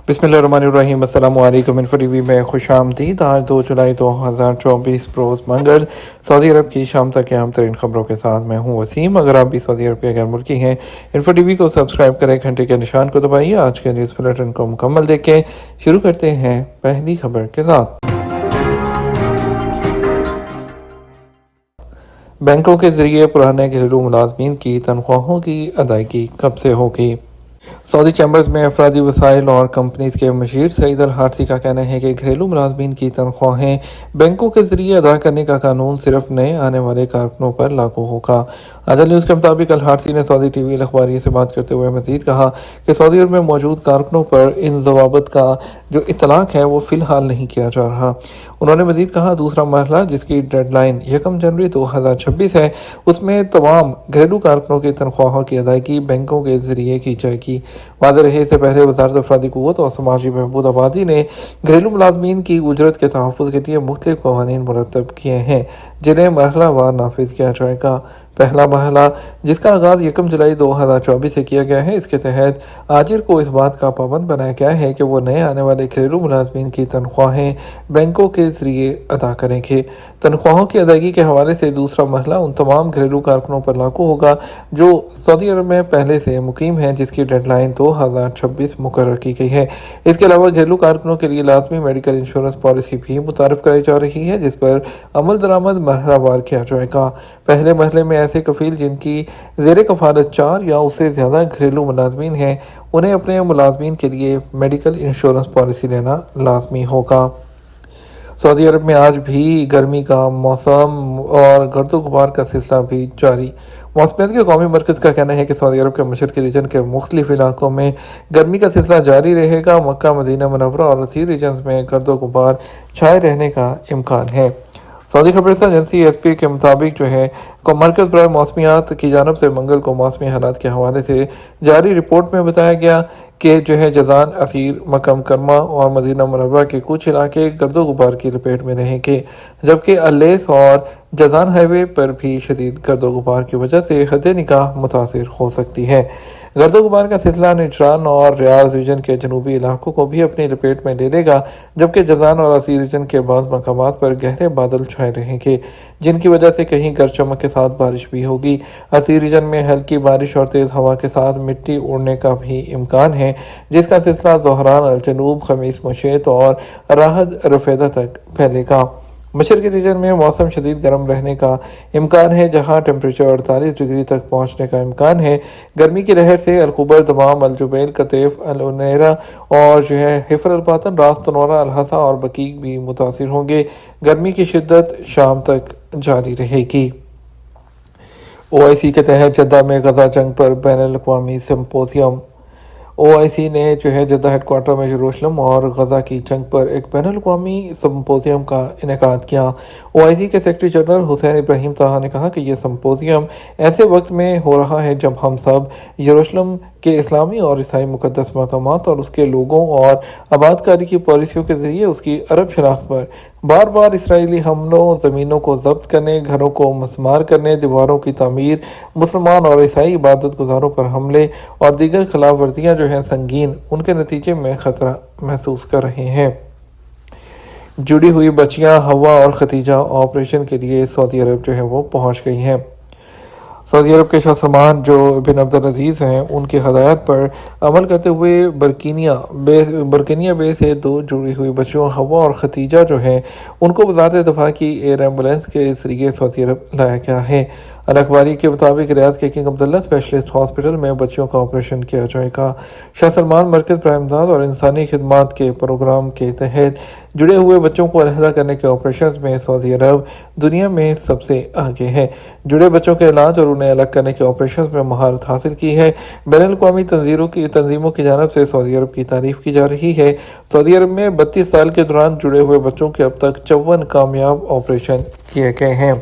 बिस्मिल्लाहिर्रहमानिर्रहीम। अस्सलाम वालेकुम। इन्फो टीवी में खुश आमदीद। आज 2 जुलाई 2024 रोज़ मंगल सऊदी अरब की शाम तक अहम तरीन खबरों के साथ मैं हूँ वसीम। अगर आप भी सऊदी अरब के गैर मुल्की हैं, इन्फो टीवी को सब्सक्राइब करें, घंटे के निशान को दबाइए। आज के न्यूज़ बुलेटिन को मुकम्मल देखें। शुरू करते हैं पहली खबर के साथ। बैंकों के जरिए पुराने घरेलू मुलाजमीन की तनख्वाहों की अदायगी कब से होगी? सऊदी चैम्बर्स में अफरादी वसाइल और कंपनीज के मशीर सईद अल हारसी का कहना है कि घरेलू मुलाजमीन की तनख्वाहें बैंकों के जरिए अदा करने का कानून सिर्फ नए आने वाले कारकुनों पर लागू होगा। आज़ाद न्यूज़ के मुताबिक अल हारसी ने सऊदी टीवी अल अखबारिया से बात करते हुए मजीद कहा कि सऊदी अरब में मौजूद कारकुनों पर इन जवाबत का जो इतलाक है वो फ़िलहाल नहीं किया जा रहा। उन्होंने मजीद कहा, दूसरा मरहला जिसकी डेडलाइन 1 जनवरी 2026 है, उसमें तमाम घरेलू कारकुनों की तनख्वाहों की अदायगी बैंकों के जरिए की जाएगी। वाज़ेह रहे, इससे पहले वज़ारत अफरादी क़ुव्वत और समाजी बहबूद आबादी ने घरेलू मुलाजमीन की उजरत के तहफ़्फ़ुज़ के लिए मुख्तलिफ क़वानीन मुरतब किए हैं, जिन्हें मरहलावार नाफिज किया जाएगा। पहला मरहला, जिसका आगाज़ 1 जुलाई 2024 से किया गया है, इसके तहत आजिर को इस बात का पाबंद बनाया गया है कि वो नए आने वाले घरेलू मुलाजमीन की तनख्वाहें बैंकों के जरिए अदा करेंगे। तनख्वाहों की अदायगी के हवाले से दूसरा मरहला उन तमाम घरेलू कारकुनों पर लागू होगा जो सऊदी अरब में पहले से मुकीम हैं, जिसकी डेडलाइन 2026 मुकर्रर की गई है। इसके अलावा घरेलू कारकुनों के लिए लाजमी मेडिकल इंश्योरेंस पॉलिसी भी मुतारिफ कराई जा रही है, जिस पर अमल दरामद मरहलावार किया जाएगा। पहले मरहले में ऐसे कफील जिनकी ज़ेर कफालत 4 या उससे ज़्यादा घरेलू मुलाजमीन हैं, उन्हें अपने मुलाजमीन के लिए मेडिकल इंश्योरेंस पॉलिसी लेना लाजमी होगा। सऊदी अरब में आज भी गर्मी का मौसम और गर्दो गुबार का सिलसिला भी जारी। मौसमियात के कौमी मरकज़ का कहना है कि सऊदी अरब के मशरक़ी रीजन के मुख्तलिफ इलाकों में गर्मी का सिलसिला जारी रहेगा। मक्का, मदीना मुनव्वरा और रसीद रीजन में गर्दो गुबार छाए रहने का इम्कान है। सऊदी खबरसां एजेंसी एसपी के मुताबिक मरकज़ बराए मौसमियात की जानब से मंगल को मौसमी हालात के हवाले से जारी रिपोर्ट में बताया गया कि जज़ान, असीर, मक्का मुकर्रमा और मदीना मुनव्वरा के कुछ इलाके गर्दो गुबार की लपेट में रहेंगे, जबकि अल्लेस और जज़ान हाईवे पर भी शदीद गर्दो गुबार की वजह से हद निगाह मुतासिर हो सकती है। गर्दो गुबार का सिलसिला निजरान और रियाज रीजन के जनूबी इलाकों को भी अपनी लपेट में ले लेगा, जबकि जज़ान और असीर रीजन के बाद मकामात पर गहरे बादल छाए रहेंगे, जिनकी वजह से कहीं गरज चमक के साथ बारिश भी होगी। असीर रीजन में हल्की बारिश और तेज़ हवा के साथ मिट्टी उड़ने का भी इम्कान है, जिसका सिलसिला ज़ोहरान अल जनूब, खमीस मुशेत और राहत रफेदा तक फैलेगा। मशरक़ी रीजन में मौसम शदीद गर्म रहने का इम्कान है, जहाँ टेम्परेचर 48 डिग्री तक पहुँचने का इम्कान है। गर्मी की लहर से अलकुबर, दमाम, अलजुबैल, कतेफ, अल उनैरा और हिफर अल बातन, रास तनौरा, अल हसा और बकीक भी मुतासिर होंगे। गर्मी की शिद्दत शाम तक जारी रहेगी। OIC के तहत जद्दा में गजा जंग पर बैनुल अक़वामी सिम्पोजियम। OIC ने जद्दा हेडक्वार्टर में यरूशलेम और गजा की जंग पर एक बैनुल अक़वामी सिम्पोजियम का इनेकाद किया। OIC के सेक्रेटरी जनरल हुसैन इब्राहिम ताहा ने कहा कि यह सिम्पोजियम ऐसे वक्त में हो रहा है जब हम सब यरूशलेम के इस्लामी और ईसाई मुक़द्दस मकामात और उसके लोगों और आबादकारी की पॉलिसियों के ज़रिए उसकी अरब शनाख्त पर बार बार इसराइली हमलों, ज़मीनों को ज़ब्त करने, घरों को मसमार करने, दीवारों की तामीर, मुसलमान और ईसाई इबादत गुजारों पर हमले और दीगर खिलाफ वर्जियाँ संगीन उनके नतीजे में ख़तरा महसूस कर रहे हैं। जुड़ी हुई बच्चियां हवा और खतीजा ऑपरेशन के लिए सऊदी अरब वो पहुंच गई हैं। सऊदी अरब के शाह सलमान बिन अब्दुल अजीज़ हैं, उनकी हदायत पर अमल करते हुए बरकिनिया बे से 2 जुड़ी हुई बच्चियों हवा और खतीजा उनको वज़ारत दफ़ा की एयर एम्बुलेंस के ज़रिए सऊदी अरब लाया गया है। अल अखबारी के मुताबिक रियाद के किंग अब्दुल्ला स्पेशलिस्ट हॉस्पिटल में बच्चियों का ऑपरेशन किया जाएगा। शाह सलमान मरकज़ बराए इमदाद और इंसानी खिदमात के प्रोग्राम के तहत जुड़े हुए बच्चों को अलहदा करने के ऑपरेशन में सऊदी अरब दुनिया में सबसे आगे है। जुड़े बच्चों के इलाज और उन्हें अलग करने के ऑपरेशन में महारत हासिल की है। बैनुल अक़वामी तंजीमों की जानब से सऊदी अरब की तारीफ की जा रही है। सऊदी अरब में 32 साल के दौरान जुड़े हुए बच्चों के अब तक 54 कामयाब ऑपरेशन किए गए हैं।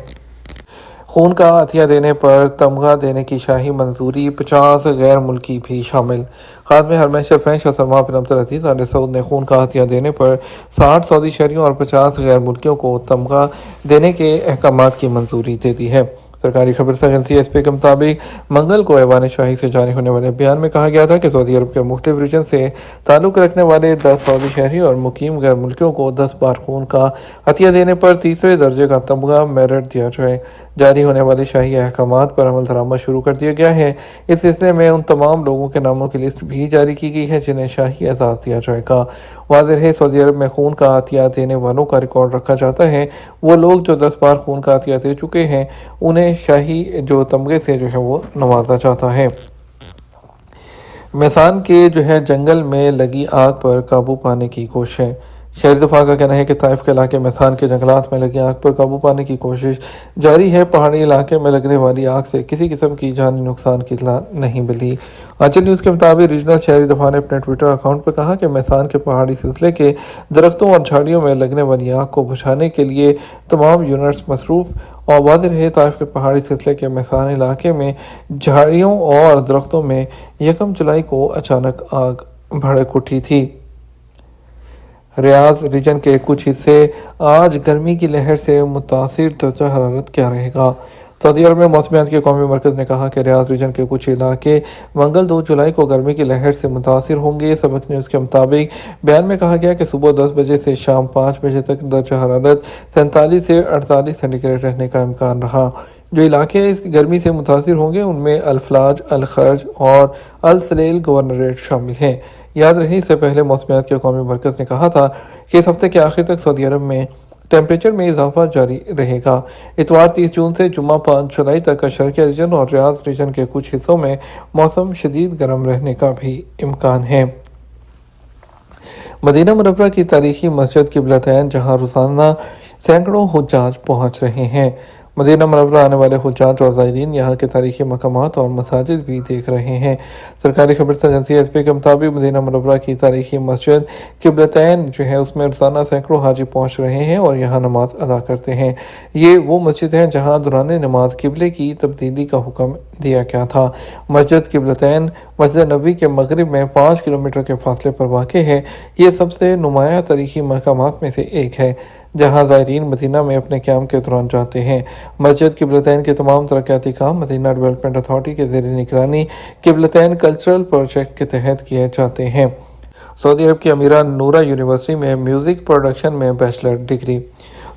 खून का अतिया देने पर तमगा देने की शाही मंजूरी, 50 गैर मुल्की भी शामिल। खादम हरमैन शरीफैन शाह सलमान बिन अब्दुल अजीज़ आल सऊद ने खून का अतिया देने पर 60 सऊदी शहरियों और 50 गैर मुल्कियों को तमगा देने के अहकामात की मंजूरी दे दी है। सरकारी खबर एजेंसी एसपी के मुताबिक मंगल को ऐवान शाही से जारी होने वाले बयान में कहा गया था कि सऊदी अरब के मुख्तलिफ रीजन से ताल्लुक़ रखने वाले 10 सऊदी शहरी और मुकीम गैर मुल्कियों को 10 बार खून का हथिया देने पर तीसरे दर्जे का तमगा मेरिट दिया जाए। जारी होने वाले शाही अहकामात पर अमल दरामद शुरू कर दिया गया है। इस सिलसिले में उन तमाम लोगों के नामों की लिस्ट भी जारी की गई है जिन्हें शाही एजाज़ दिया जाएगा। वाज़ेह है, सऊदी अरब में खून का हथिया देने वालों का रिकॉर्ड रखा जाता है। वो लोग जो 10 बार खून का हथिया दे चुके हैं उन्हें शाही जो तमगे से जो है वो नवाजा जाता है। मैसान के जंगल में लगी आग पर काबू पाने की कोशिश। शहरी दफा का कहना है कि ताइफ के इलाके मैसान के जंगलात में लगी आग पर काबू पाने की कोशिश जारी है। पहाड़ी इलाके में लगने वाली आग से किसी किस्म की जानी नुकसान की इत्तला नहीं मिली। आंचल न्यूज़ के मुताबिक रीजनल शहरी दफा ने अपने ट्विटर अकाउंट पर कहा कि मैसान के पहाड़ी सिलसिले के दरख्तों और झाड़ियों में लगने वाली आग को बुझाने के लिए तमाम यूनिट्स मसरूफ और वाज़ेह रहे। ताइफ के पहाड़ी सिलसिले के मैसान इलाके में झाड़ियों और दरख्तों में 1 जुलाई को अचानक आग भड़क उठी थी। रियाज रीजन के कुछ हिस्से आज गर्मी की लहर से मुतासिर दर्जा हरारत क्या रहेगा। सऊदी अरब में मौसमियात के कौमी मरकज़ ने कहा कि रियाज रीजन के कुछ इलाके मंगल 2 जुलाई को गर्मी की लहर से मुतासिर होंगे। सबक न्यूज़ के मुताबिक बयान में कहा गया कि सुबह 10 बजे से शाम 5 बजे तक दर्जा हरारत 47 से 48 सेंटीग्रेड रहने का इम्कान रहा। जो इलाके इस गर्मी से मुतासिर होंगे उनमें अल-फलाज, अल-खर्ज और अल-सलेल गवर्नरेट शामिल हैं। याद रहे, इससे पहले मौसमियात के कौमी मरकज़ ने कहा था कि इस हफ्ते के आखिर तक सऊदी अरब में टेम्परेचर में इजाफा जारी रहेगा। इतवार 30 जून से जुम्मा 5 जुलाई तक अशरकिया रीजन और रियाज रीजन के कुछ हिस्सों में मौसम शदीद गर्म रहने का भी इम्कान है। मदीना मुनव्वरा की तारीखी मस्जिद क़िबलतैन जहां रोज़ाना सैकड़ों हुज्जाज पहुँच रहे हैं। मदीना मुनव्वरा आने वाले हुज्जाज और ज़ायरीन यहाँ के तारीखी मकामात और मसाजिद भी देख रहे हैं। सरकारी खबर एजेंसी एसपी के मुताबिक मदीना मुनव्वरा की तारीखी मस्जिद क़िबलतैन उसमें रोज़ाना सैकड़ों हाजी पहुँच रहे हैं और यहाँ नमाज अदा करते हैं। ये वो मस्जिद है जहाँ दौरान नमाज किबले की तब्दीली का हुक्म दिया गया था। मस्जिद क़िबलतैन मस्जिद नबी के मगरिब में 5 किलोमीटर के फासले पर वाक़ है। ये सबसे नुमाया तारीखी मकामात में से एक है जहाँ ज़ायरीन मदीना में अपने क़याम के दौरान जाते हैं। मस्जिद क़िबलतैन के तमाम तरक्याती काम मदीना डेवलपमेंट अथॉरिटी के ज़ेर निगरानी क़िबलतैन कल्चरल प्रोजेक्ट के तहत किए जाते हैं। सऊदी अरब की अमीरा नूरा यूनिवर्सिटी में म्यूज़िक प्रोडक्शन में बैचलर डिग्री।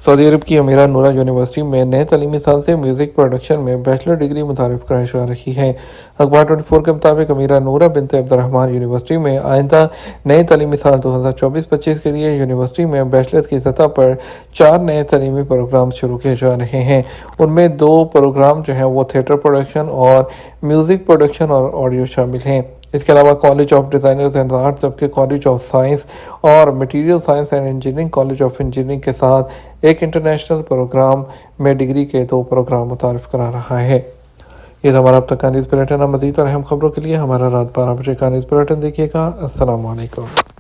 सऊदी अरब की अमीरा नूरा यूनिवर्सिटी में नए तालीमी साल से म्यूज़िक प्रोडक्शन में बैचलर डिग्री मुतारिफ कराई जा रही है। अखबार 24 के मुताबिक अमीरा नूरा बिनते अब्दुर्रहमान यूनिवर्सिटी में आइंदा नए तालीमी साल 2024-25 के लिए यूनिवर्सिटी में बैचलर्स की सतह पर 4 नए तालीमी प्रोग्राम शुरू किए जा रहे हैं। उनमें 2 प्रोग्राम वो थिएटर प्रोडक्शन और म्यूज़िक प्रोडक्शन और ऑडियो शामिल हैं। इसके अलावा college of designers and art जबकि कॉलेज ऑफ साइंस और material science and engineering college of engineering के साथ एक इंटरनेशनल प्रोग्राम में डिग्री के 2 प्रोग्राम मुतारिफ करा रहा है। ये हमारा अब तक का न्यूज़ बुलेटिन। मज़ीद और अहम खबरों के लिए हमारा रात 12 बजे का न्यूज़ बुलेटिन देखिएगा। अस्सलाम वालेकुम।